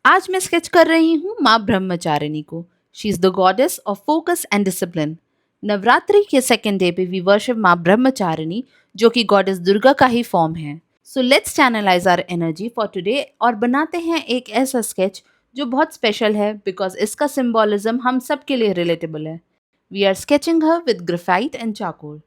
आज मैं स्केच कर रही हूँ माँ ब्रह्मचारिणी को। She is the goddess of focus and discipline. Navratri के सेकेंड डे पे वी वर्शिप माँ ब्रह्मचारिणी, जो कि गॉडेस दुर्गा का ही फॉर्म है। So let's channelise our energy for today और बनाते हैं एक ऐसा स्केच जो बहुत स्पेशल है बिकॉज इसका सिंबोलिज्म हम सब के लिए रिलेटेबल है। We are sketching her with graphite and charcoal.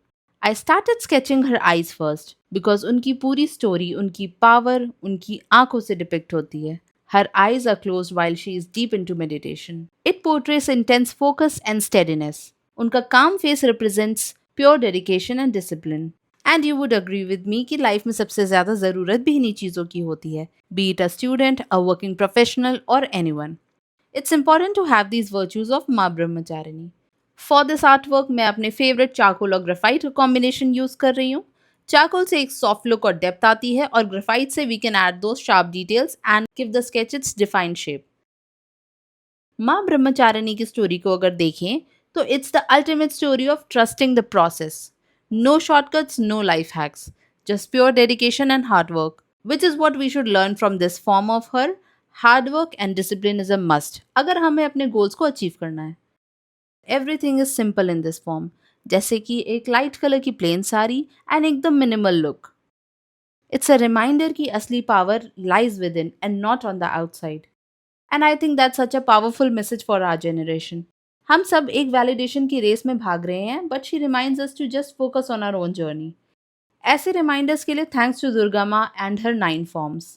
I started sketching her eyes first because उनकी पूरी स्टोरी उनकी पावर उनकी आंखों से डिपिक्ट होती है। Her eyes are closed while she is deep into meditation. It portrays intense focus and steadiness. उनका calm face represents pure dedication and discipline. And you would agree with me कि life में सबसे ज़्यादा ज़रूरत भी इन्हीं चीज़ों की होती है, be it a student, a working professional or anyone. It's important to have these virtues of माँ ब्रह्मचारिणी. For this artwork मैं अपने favorite charcoal और graphite का combination यूज़ कर रही हूँ. चारकोल से एक सॉफ्ट लुक और डेप्थ आती है और ग्रेफाइट से we can add two sharp details and give the sketch its defined shape. माँ ब्रह्मचारिणी की स्टोरी को अगर देखें तो it's the ultimate story of trusting the process. No shortcuts, no life hacks, just pure dedication and hard work, which is what we should learn from this form of her. Hard work and discipline is a must अगर हमें अपने goals को achieve करना है। Everything is simple in this form, जैसे कि एक light colour की प्लेन साड़ी एंड एकदम minimal look. It's a reminder कि असली power lies within and not on the outside. And I think that's such a powerful message for our generation. हम सब एक वैलिडेशन की रेस में भाग रहे हैं but she reminds us to just focus on our own journey. ऐसे reminders के लिए थैंक्स टू दुर्गा माँ and her 9 forms.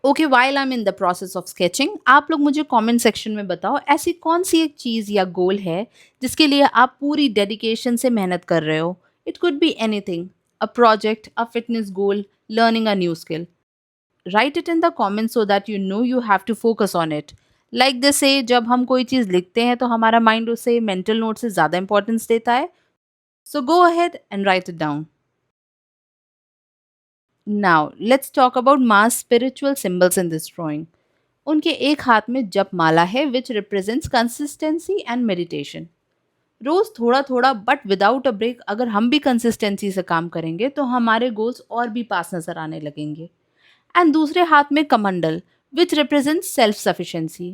Okay, while I am in the process of sketching, आप लोग मुझे कमेंट सेक्शन में बताओ ऐसी कौन सी एक चीज़ या गोल है जिसके लिए आप पूरी डेडिकेशन से मेहनत कर रहे हो। It could be anything, a project, a fitness goal, learning a new skill. Write it in the comment so that you know you have to focus on it. Like this से जब हम कोई चीज़ लिखते हैं तो हमारा माइंड उसे mental note से ज़्यादा इंपॉर्टेंस देता है। So go ahead and write it down. Now let's talk about mass spiritual symbols in this drawing. उनके एक हाथ में जप माला है which represents consistency and meditation. रोज थोड़ा थोड़ा बट विदाउट अ ब्रेक अगर हम भी कंसिस्टेंसी से काम करेंगे तो हमारे गोल्स और भी पास नजर आने लगेंगे। एंड दूसरे हाथ में कमंडल विच रिप्रेजेंट्स सेल्फ सफिशिएंसी।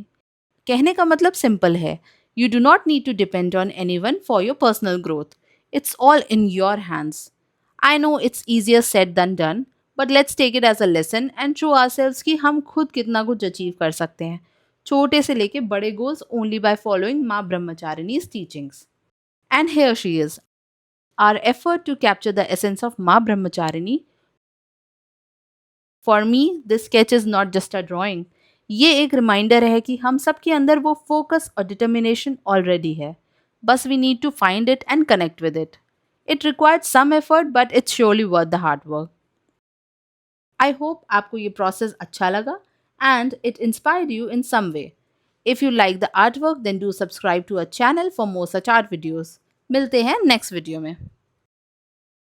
कहने का मतलब सिंपल है, you do not need to depend on anyone for your personal growth. It's all in your hands. I know it's easier said than done, but let's take it as a lesson and show ourselves कि हम खुद कितना कुछ achieve कर सकते हैं, छोटे से लेके बड़े goals, only by following Maa Brahmacharini's teachings. And here she is, our effort to capture the essence of Maa Brahmacharini. For me this sketch is not just a drawing, ये एक रिमाइंडर है कि हम सबके अंदर वो फोकस और डिटर्मिनेशन ऑलरेडी है, बस we need to find it and connect with it. It required some effort but it's surely worth the hard work. I hope आपको ये प्रोसेस अच्छा लगा and it inspired you in some way. If you like the art work then do subscribe to a channel for more such art videos. मिलते हैं next video में।